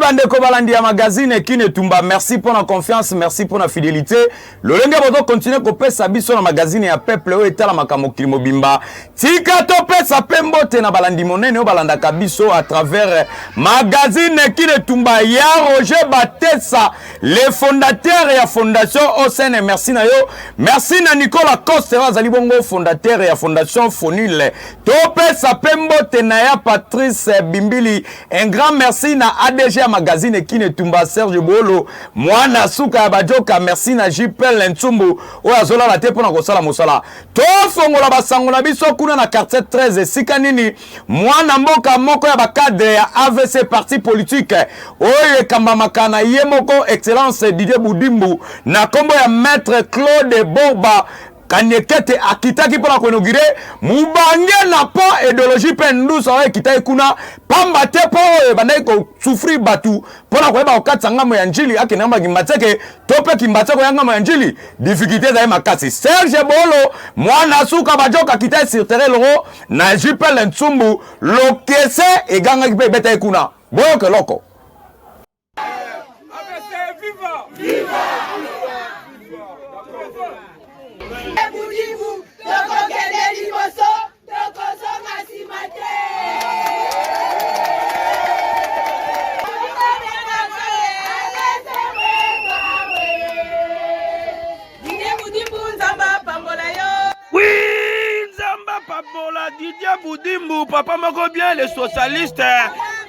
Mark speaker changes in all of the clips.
Speaker 1: bandeko balandi ya magazine Kine Tumba, merci pour la confiance, merci pour la fidélité. Le lenge bodo continue ko pesa biso na magazine ya peuple o etala makambo kilimo bimba. Tika to pesa pembo te na balandi monene o balanda kabiso à travers magazine Kine Tumba ya Roger Batessa, le fondateur et la fondation OCN. Merci na yo. Merci na Nicolas Costera zali bongo fondateur et la fondation Fonule. To pesa pembo te na ya Patrice Bimbili. Un grand merci na ADG magazine Kine Tumba Serge Bolo mwana suka bajoka. Merci na JPL Ntsumbu oya zola la te pona kosala mosala to fongola basango na biso kuna na quartier 13 sika nini mwana mboka moko ya bakadre ya AVC parti politique oye kamba makana ye moko excellence Didier Budimbu na kombo ya maître Claude Borba Kanyekete akitaki pona konogire mubange na po idéologie pendusa wa kitai kuna pamba te po bandai ko souffrir batu pona ko ba okatsa ngamo ya njili akinamba kimbateke tope kimbateko ya ngamo ya njili difficulté za makasi. Serge Bolo mwana suka bajoka kitai sur terrain loro na JPL Ntsumbu lokese eganga kipe beta kuna boyo loko viva Didier Budimbu, papa mako bien les socialistes.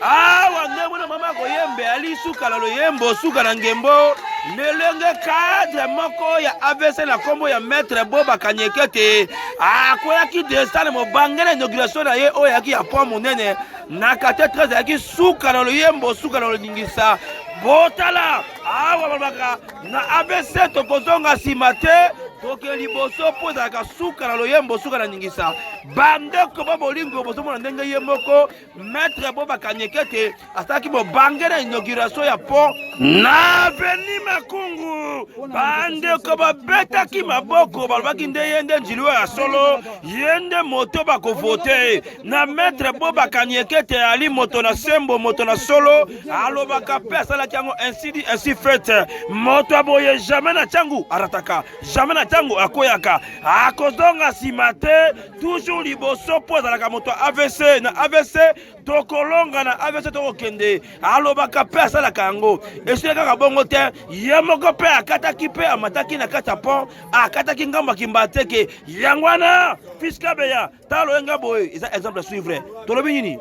Speaker 1: Ah, wange mwana mama koyembe ali suka la loyembo suka na ngembo. Melenge cadre moko ya AVC na kombo ya maître Boba Kanyekete. Ah, koya ki desane mo bangela inauguration na ye o yaki ya po monene. Na kate 13 yaki suka na loyembo suka na lingisa. Botala. Ah, wabaka na AVC to kozonga simate. Toke liboso poza ka suka na loyembo suka na nyingisa bande ko bolingo boso mona ndenge yemoko maître Boba Kanyekete ataki bo bangera inauguration ya po na veni makungu bande ko beta ki maboko balbaki nde yende njiliwa ya solo yende moto ba ko voter na maître Boba Kanyekete ali moto na sembo moto na solo aloba ka pesa la kiango ainsi dit ainsi fait moto aboye jamais na changu arataka jamais na tango akoyaka akozonga simate toujours liboso poza la moto AVC na AVC tokolonga na AVC tokokende alobaka pesa la kango esika ka bongo te yemoko pe akataki pe amataki na kata pont akataki ngamba kimbateke yangwana fiska beya talo enga boy isa exemple suivre tolobi nini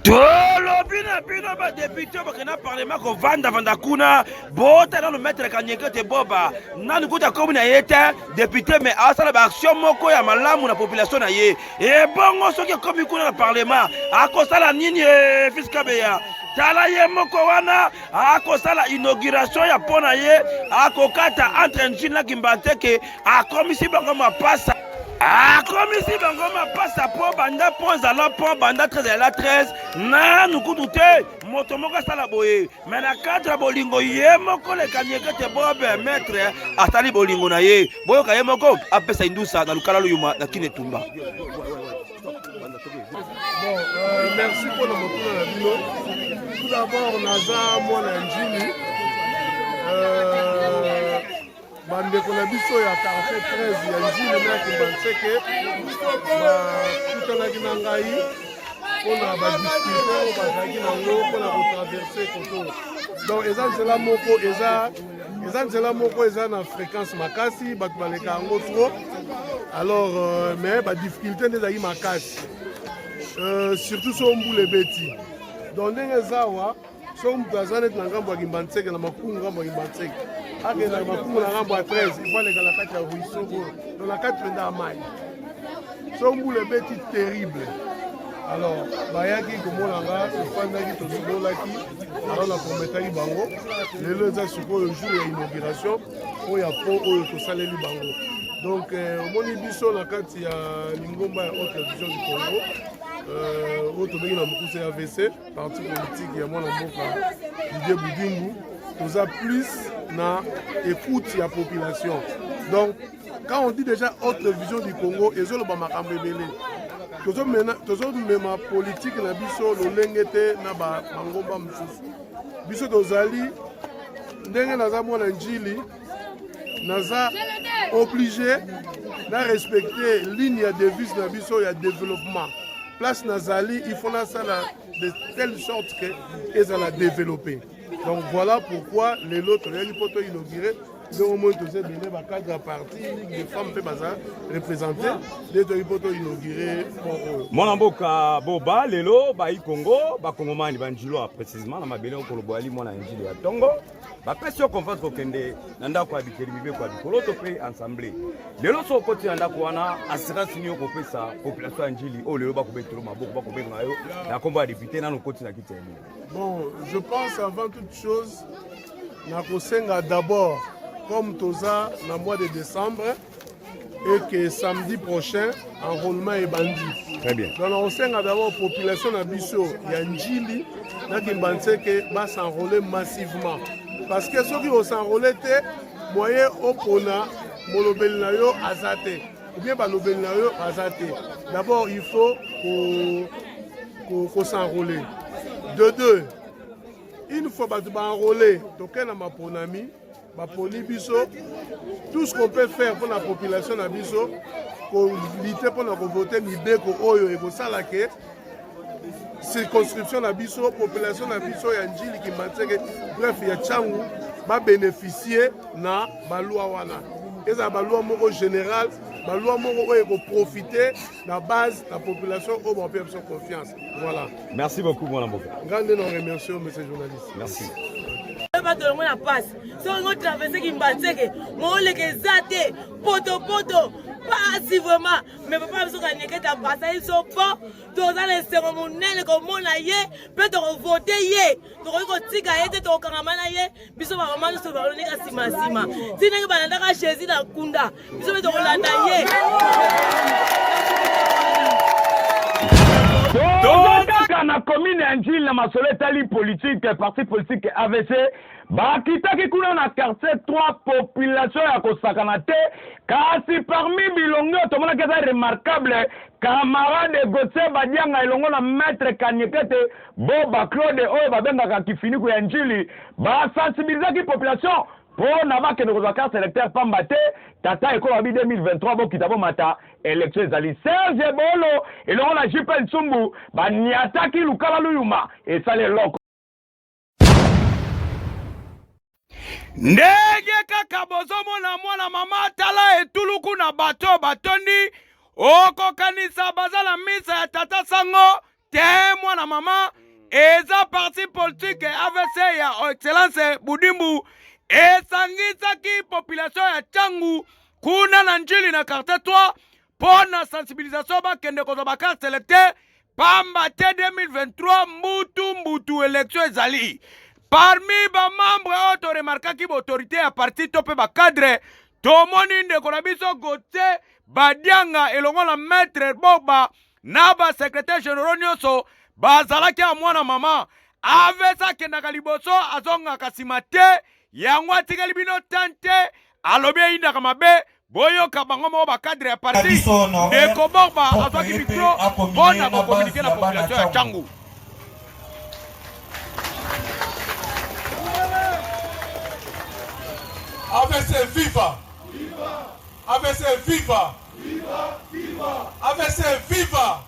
Speaker 1: tolobi na bino ba député bakena parlement ko vanda kuna bota na le maître Kanyekete Boba nani kuta komi na yete député mais asala ba action moko ya malamu na population na ye e bongo soki komi kuna na parlement akosala nini fiska beya tala ye moko wana akosala inauguration ya pona ye akokata entre njina kimbateke akomisi bango mapasa akomisi bango mapasa po banda ponza la po banda 13 la 13 na nukutu te moto moko sala boye mais na cadre bolingo ye moko le Kanyekete Boba maître atali bolingo na ye boyo ka ye moko apesa indusa na lukala luyuma na Kine Tumba.
Speaker 2: Bon, merci pour le moto na bino. Tout d'abord naza mwana njini bandeko na biso ya quartier 13 ya njini na kimbanseke bakutanaki na ngai mpona badiscute bazalaki nango mpona kotraverse koto. Donc eza nzela moko eza na fréquence makasi bato baleka yango trop alors mais badifficulté nde ezalaki makasi surtout so mbula ebeti. Donc ndenge eza awa so moto aza neti na ngambo ya kimbanseke na makungu ngambo ya kimbanseke akende na makungu na ngambo ya 13 ifaleka na kati ya ruisseau oyo donc na kati mpenza ya mai so mbula ebeti terrible. Alors bayaki komona nga tofandaki tosololaki alors naprometaki bango lelo eza sikoyo jour ya inauguration oyo ya po oyo tosaleli bango. Donc omoni biso na kati ya lingomba ya haute vision du Congo oyo tobengi na mokuse ya AVC parti politique ya mwana mboka Didier Budimbu toza plus na écoute ya population. Donc quand on dit déjà haute vision du Congo ezoloba makambo ebele tozomema politique na biso lolenge te na bangomba mosusu biso tozali ndenge naza mwana njili naza obligé na respecter ligne ya devise na biso ya développement place nazali il faut nasala de telle sorte que ezala développer. Donc voilà pourquoi les autres poto inauguré donc au moins tous ces bébés cadre parti les femmes peut baza représenter les poto inauguré
Speaker 3: mon mboka boba lelo ba Congo ba Congomani banjilo précisément na mabele ko lobali mona njili ya tongo ba pression confiance ko kende nanda ko abikeli bibe ko abikolo to pe ensemble lelo so koti nanda ko wana assurance nyo ko pesa population njili o lelo ba ko betolo maboko ba ko benga yo na kombo ya député na no koti na kitelo.
Speaker 2: Bon, je pense avant toute chose nakosenga d'abord comme toza na mois de décembre et que samedi prochain enrôlement est bandit.
Speaker 3: Très bien.
Speaker 2: Donc nakosenga d'abord population na biso ya njili na kimbanse que va s'enrôler massivement parce que ceux qui vont s'enrôler te moyen opona molobeli na yo azate ou bien balobeli na yo azate. D'abord il faut qu'on s'enrôler. De deux, une fois que tu vas enrôler, tu as ma ponami, ma poni biso, tout ce qu'on peut faire pour la population na biso, pour lutter pour la voter mibeko oyo et pour ça la que circonscription na biso, population na biso ya njili qui manteke bref ya changu va bénéficier na balua wana. Et ça balua moko général, balua moko oyo pour profiter la base la population au bon peuple sans confiance. Voilà.
Speaker 3: Merci beaucoup mon amour.
Speaker 2: Grande non remercie monsieur journaliste.
Speaker 3: Merci.
Speaker 4: Pas de la passe. Si on traverse qui m'batteke, mon le que zate, poto pas si vraiment, mais papa besoin gagner que ta passe, ils sont pas dans les cérémonies comme on a yé, peut on voter yé, donc on tika yé, on karamana yé, biso maman nous sauve on est à sima. Si n'est pas dans la chaise dans kunda, biso peut on landa yé.
Speaker 3: Donc, na commune Njili na masole tali politique, parti politique AVC, bakitaki kuna na quartier 3 population ya kosakana te, kasi parmi bilongo tomona keza remarquable camarade Gauthier Badianga elongo na maître Kanyekete Boba Claude oyo babengaka kifiniku ya Njili, ba sensibilisaki population pour n'avoir que nos carte électeur pamba te tata ekola bi 2023 bo kitabo mata élection ezali Serge Bolo et l'on a JP Nsumbu ba niataki lukala luyuma et ça les loko
Speaker 1: ndege kaka bozomona mwana mama tala etuluku na bato batondi okokanisa bazala misa ya tata sango te mwana mama eza parti politique AVC ya excellence Budimbu esangisaki population ya Changu kuna na Njili na quartier 3 pona sensibilisation bakende kozo bakarte électeur pamba te 2023 mbutu élection ezali. Parmi ba membre auto remarquaki autorité ya parti tope ba cadre tomoni ndeko na biso Gauthier Badianga elongo na maître Boba na ba secrétaire général nyonso bazalaki ya mwana mama avesa kendaka liboso azonga kasima te yango atikali bino tante alobi eyindaka mabe boyoka bango moko bakadre ya parti ndeko Boba azwaki mikro mpona kokommunike na population ya Changu.
Speaker 2: AVC viva! AVC viva! AVC viva!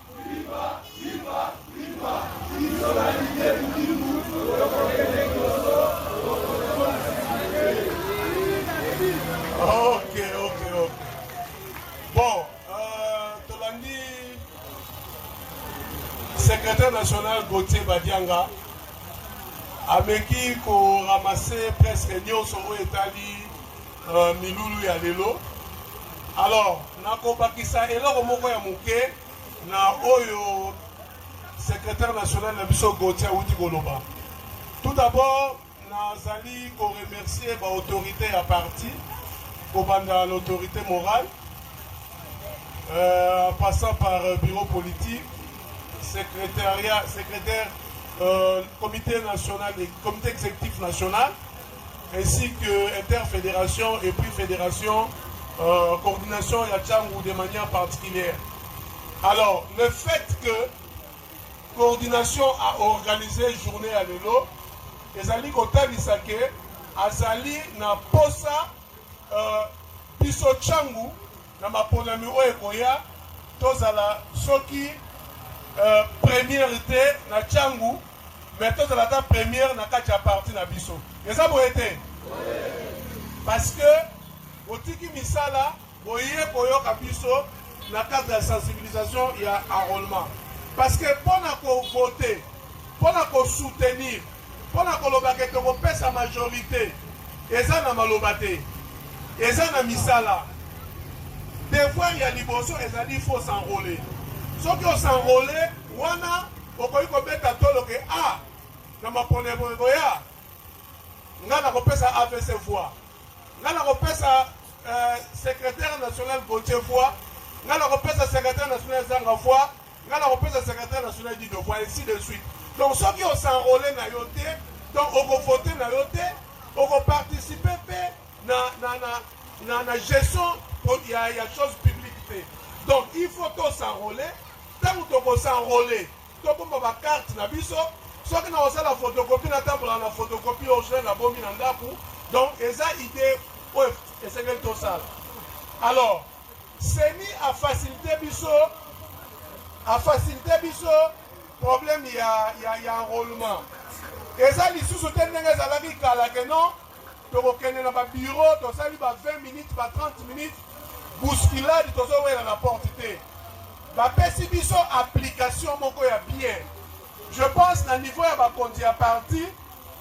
Speaker 2: Ok. Bon, Tolandi, secrétaire national Gauthier Badianga, ameki ko ramasser presque nyonso o etali milulu ya lelo. Alors, nakobakisa eloko moko ya muke na oyo secrétaire national na biso Gauthier Outi Koloba. Tout d'abord, nazali ko remercier ba autorité ya parti, kobanda l'autorité morale, passant par bureau politique, secrétaire, comité national et comité exécutif national, ainsi que interfédération et puis fédération, coordination Yachangou de manière particulière. Alors, le fait que coordination a organisé journée à l'élo, ezali kotabisa ke azali na posa biso changu na maponami oyo ekoya tozala soki première te na changu mais tozala ta première na kati ya parti na biso eza boye te parce que otiki misala boye koyoka biso na cadre ya sensibilisation ya enrôlement parce que mpona kovote mpona kosoutenir mpona koloba ke tokopesa majorité eza na maloba te eza na misala devoir ya liboso ezali faut s'enrôler soki osenrôle wana okoki kobeta tolo ke na maponebo koya nga na kopesa AVC voix nga na kopesa secrétaire national Gauthier voix nga na kopesa secrétaire national Zanga voix nga na kopesa secrétaire national Dido voix ainsi de suite. Donc soki osenrôle na yo te donc okovote na yo te okoparticipe pe na gestion ya chose publique te. Donc il faut to s'enrôler tant que to s'enrôler to bomba ba carte na biso soki na osala photocopie na tambola na photocopie au jeu na bomi na ndaku donc eza idée oyo esengeli tosala. Alors seni a facilité biso problème ya enrôlement eza lisusu te ndenge ezalaki kala ke non tokokende na babureau tosali ba 20 minutes ba 30 minutes bousculade tozowela na porte te bapesi biso application moko ya bien. Je pense na niveau ya bakonzi ya parti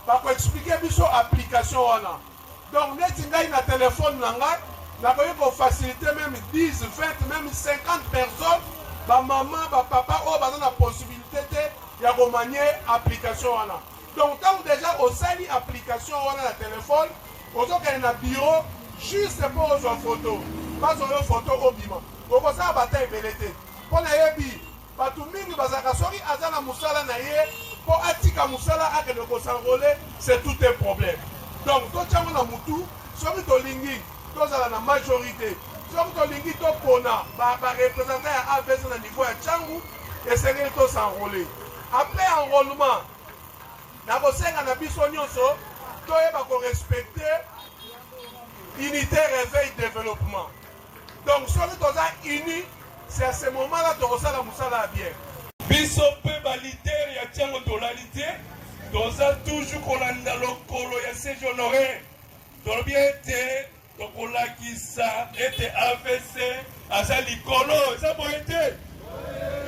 Speaker 2: bakoexplike biso application wana donc neti ngai na telefone na ngai nakoki kofacilité même 10, 20, même 50 personnes bamama bapapa oyo baza na possibilité te ya komanie application wana. Donc tant déjà osali application wana na téléphone ozokende na bureau juste pour ozwa photo bazoyo photo obima okosala bata ebele te mpo na yebi bato mingi bazalaka soki aza na mosala na ye mpo atika mosala akende kosenrôle c'est tout un problème. Donc totiango na mutu soki tolingi tozala na majorité soki tolingi topona bareprésentant ya AVC na niveau ya ntangu esengeli tosenrôle. Après enrôlement nakosenga na biso nyonso toyeba korespecte unité réveil développement. Donc soki toza uni c'est à ce moment-là tokosala mosala bien.
Speaker 5: Biso pe ba leader ya tiango tolalité toza toujours kolanda lokolo ya Serge Honoré tolobi ete tokolakisa ete AVC aza likolo eza boye te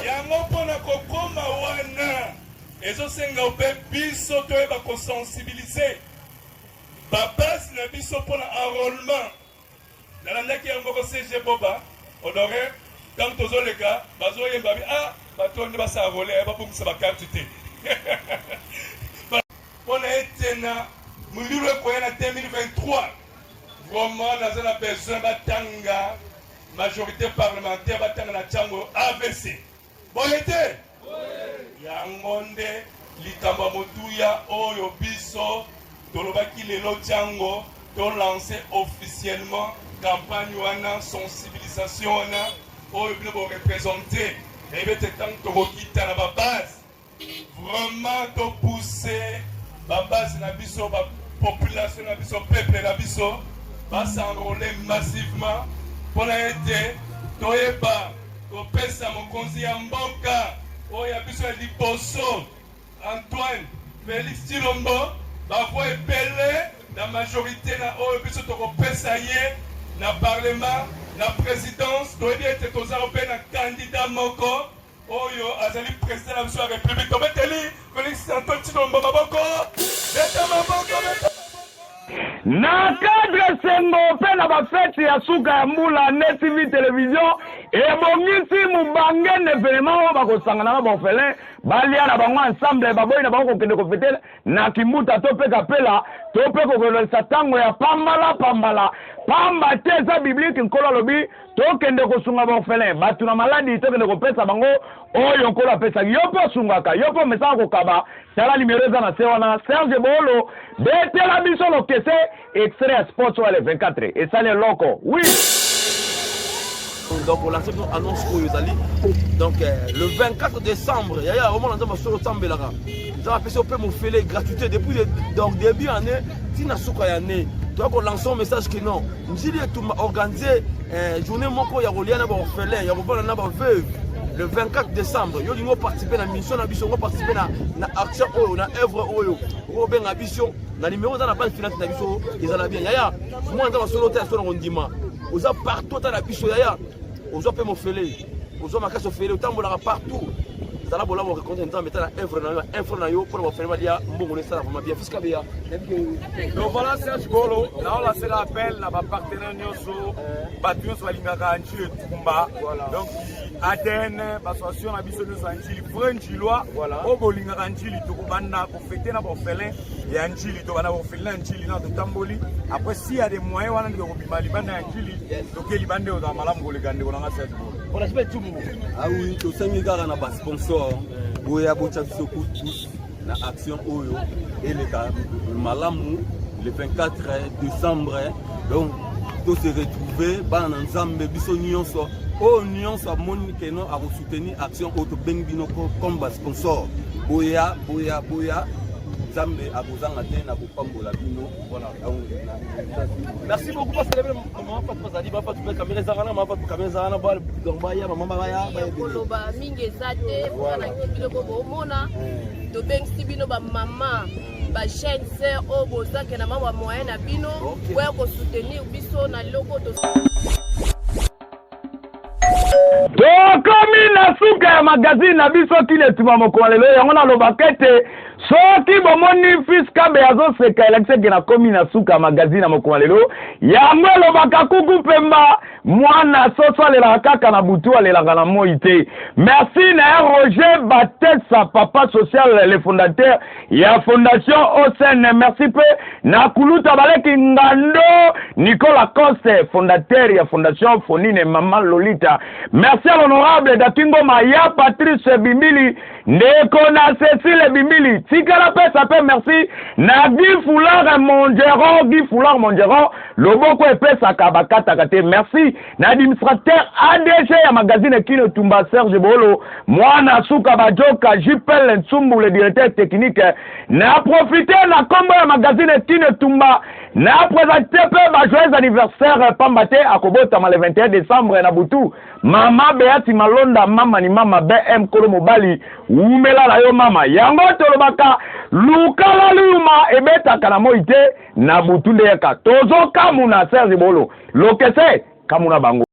Speaker 5: yango mpona kokoma wana ezosenga mpe biso toyeba kosensibilize babasi na biso mpona enrôlement nalandaki yango ko CG Boba Honoré tant tozoleka bazoyemba bi bato nde basenrôle babongisa bakarte te mpona ete na molilo ekoya na 2023 vraiment naza na besoin batanga majorité parlementaire batanga na ntango AVC boye te yango nde likambo ya motuya oyo biso tolobaki lelo ntango tolancer officiellement campagne wana sensibilisation wana oyo bino boreprésente nayebi ete ntango tokokita na babase vraiment topousse babase na biso bapopulation na biso peuple na biso basenrôle massivement mpona ete toyeba kopesa mokonzi ya mboka oyo ya biso ya liboso Antoine Félix Tshilombo bavoi ebele na majorité na oyo biso tokopesa ye na parlement na présidence toyebi ete tozala mpe na candidat moko oyo azali président na biso ya république tobeteli Félix Antoine Tshilombo maboko beta maboko
Speaker 3: na cadre sengo mpe na bafete ya suka ya mbula ne TV télévision ebongisi mubangene événement oyo bakosangana na baorphelin balia na bango ensemble baboyi na bango kokende kofetela na kimbuta to mpe kapela to mpe kokolesa ntango ya pambala pamba te eza biblike nkolo alobi tokende kosunga baorphelin bato na maladi tokende kopesa bango oyo nkolo apesaki yo mpe osungaka yo mpe omesaka kokaba tala nimero eza na se wana Serge Bolo betela biso lokese extrait ya sports oyo ale 24 esali eloko oui
Speaker 1: donc on lance une annonce pour les alliés. Donc le 24 décembre, il y a au moment où on va là. Nous avons fait un peu gratuité depuis donc début année, si nous avons année. Donc on lance un message que non. Nous avons organisé journée moko ya relier na ba orphelin, ya ba na ba veuve. Le 24 décembre, yo lingo participer na mission na biso, on participer na action oyo, na œuvre oyo. Ko benga biso na numéro za na banque finance na biso, ezala bien. Yaya, moi nza solo te solo ngondima. Oza partout ta na biso yaya. Oza pe mo fele. Oza makaso fele, otambola partout. Zala bola mo raconter nza mettre na œuvre na yo pour mo faire dia mbongo ne sala vraiment bien fisca bien.
Speaker 6: Donc voilà Serge Bolo, là on lancé l'appel na ba partenaire nyoso, batu nyoso balingaka nchi etumba. Donc Aden, l'association a besoin de Sanjili, Frenchilois, au Bolingara Njili, Tokobanda, pour fêter la orphelin, et Anjili, Tokobanda, orphelin, Anjili, dans le Tamboli. Après, s'il y a des moyens, on a des Robima, Liban, Anjili, donc il Liban, dans Malam, Golegande, on a cette
Speaker 1: on a fait tout.
Speaker 7: Ah oui, tout ça, il y a un sponsor, où il y a beaucoup de action Oyo, et le Malamou, le 24 décembre, donc, tout se retrouver, ban ensemble, bisognon soit. Oh, nous avons soutenir l'action autobengino comme sponsor. Boya, Zambe, Abozan, Athènes, Abopambola, Bino. Voilà.
Speaker 1: Merci beaucoup parce que maman pas de pas de caméra zarana, maman pas de caméra zarana, ba dombaya, maman baya, ba
Speaker 8: koloba mingi zate, wana kibilo ko mona. To beng sibino ba mama. Ba chaîne sœur au bozake na mama moyen na bino, pour ko soutenir biso na loko to
Speaker 3: tokomi na suka ya magazine na biso kile tuma mokolo lelo yango na lobakete soki bomoni fiska be azoseka elekiseke na komi na suka ya magazine na mokolo lelo yango elobaka kuku pemba mwana soso alelaka kaka na butu alelaka na moi te. Merci na Roger Batesa, papa social, le fondateur ya fondation OCN. Merci pe na kuluta baleki ngando Nicolas Coste, fondateur ya fondation Fonine Maman Lolita. Merci à l'honorable Dakingo Maya Patrice Bimbili, Ndeko na Cécile Bimbili. Tikala pe sape merci na Guy Foulard Mongeron, Loboko epesa kabakata kate. Merci na administrateur ADG ya magazine Kino Tumba Serge Bolo, mwana suka bajoka Jipel Ntsumbu, le directeur technique. Na profiter na kombo ya magazine Kino Tumba na présenter pe ba joyeux anniversaire Pambate akobota le 21 décembre na butu. Mama Beati Malonda, mama ni mama BM Kolo Mobali, umela la yo mama. Yango tolobaka lukala luma ebeta kana moite na butu ndeka. Tozo kamuna Serge Bolo. Lokese kamuna bango.